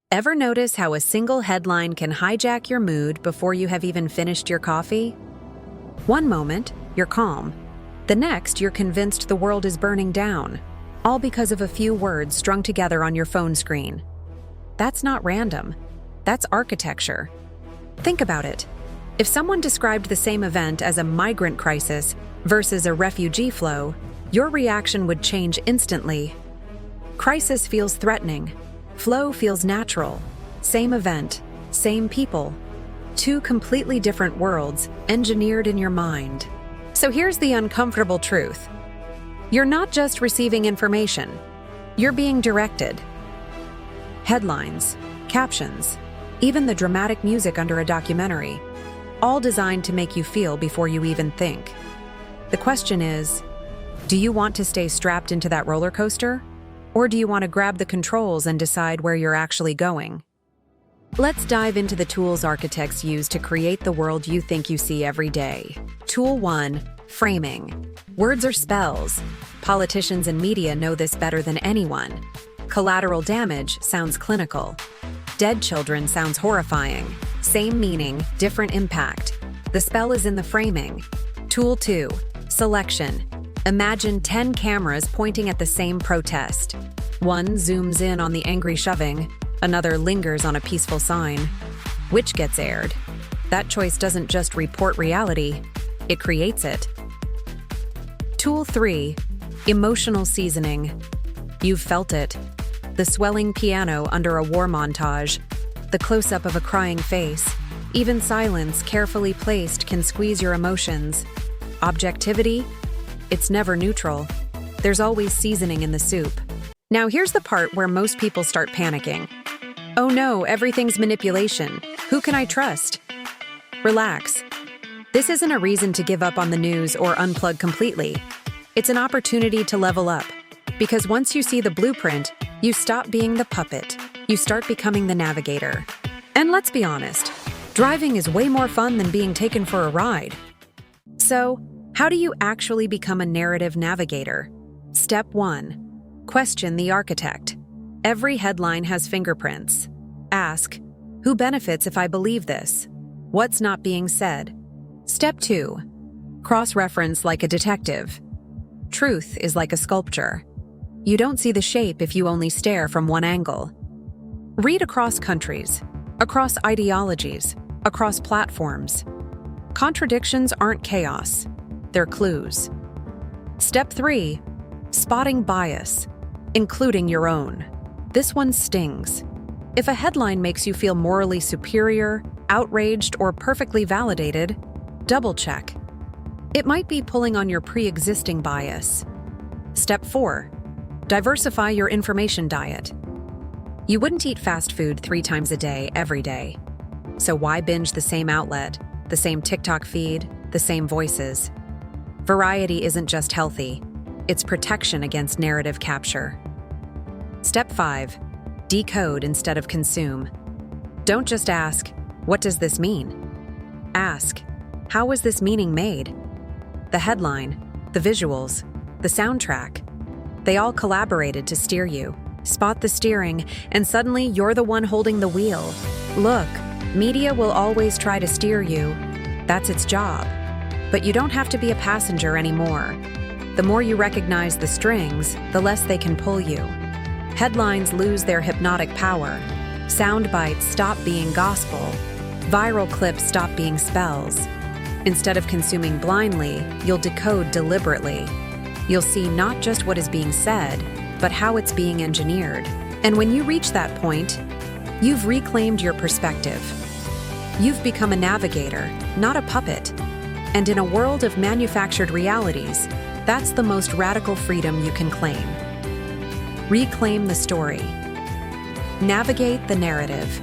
Ever notice how a single headline can hijack your mood before you have even finished your coffee? One moment, you're calm. The next, you're convinced the world is burning down, all because of a few words strung together on your phone screen. That's not random. That's architecture. Think about it. If someone described the same event as a migrant crisis versus a refugee flow, your reaction would change instantly. Crisis feels threatening. Flow feels natural. Same event, same people. Two completely different worlds engineered in your mind. So here's the uncomfortable truth. You're not just receiving information. You're being directed. Headlines, captions, even the dramatic music under a documentary, all designed to make you feel before you even think. The question is, do you want to stay strapped into that roller coaster? Or do you want to grab the controls and decide where you're actually going? Let's dive into the tools architects use to create the world you think you see every day. Tool 1, framing. Words are spells. Politicians and media know this better than anyone. Collateral damage sounds clinical. Dead children sounds horrifying. Same meaning, different impact. The spell is in the framing. Tool 2, selection. Imagine 10 cameras pointing at the same protest. One zooms in on the angry shoving, another lingers on a peaceful sign. Which gets aired? That choice doesn't just report reality, it creates it. Tool 3, emotional seasoning. You've felt it. The swelling piano under a war montage, the close-up of a crying face. Even silence carefully placed can squeeze your emotions. Objectivity? It's never neutral. There's always seasoning in the soup. Now here's the part where most people start panicking. Oh no, everything's manipulation. Who can I trust? Relax. This isn't a reason to give up on the news or unplug completely. It's an opportunity to level up. Because once you see the blueprint, you stop being the puppet. You start becoming the navigator. And let's be honest, driving is way more fun than being taken for a ride. So, how do you actually become a narrative navigator? Step 1. Question the architect. Every headline has fingerprints. Ask, who benefits if I believe this? What's not being said? Step 2. Cross-reference like a detective. Truth is like a sculpture. You don't see the shape if you only stare from one angle. Read across countries, across ideologies, across platforms. Contradictions aren't chaos. They're clues. Step 3. Spotting bias, including your own. This one stings. If a headline makes you feel morally superior, outraged, or perfectly validated, double-check. It might be pulling on your pre-existing bias. Step 4. Diversify your information diet. You wouldn't eat fast food 3 times a day, every day. So why binge the same outlet, the same TikTok feed, the same voices? Variety isn't just healthy, it's protection against narrative capture. Step 5. Decode instead of consume. Don't just ask, what does this mean? Ask, how was this meaning made? The headline, the visuals, the soundtrack, they all collaborated to steer you. Spot the steering, and suddenly you're the one holding the wheel. Look, media will always try to steer you. That's its job. But you don't have to be a passenger anymore. The more you recognize the strings, the less they can pull you. Headlines lose their hypnotic power. Sound bites stop being gospel. Viral clips stop being spells. Instead of consuming blindly, you'll decode deliberately. You'll see not just what is being said, but how it's being engineered. And when you reach that point, you've reclaimed your perspective. You've become a navigator, not a puppet. And in a world of manufactured realities, that's the most radical freedom you can claim. Reclaim the story. Navigate the narrative.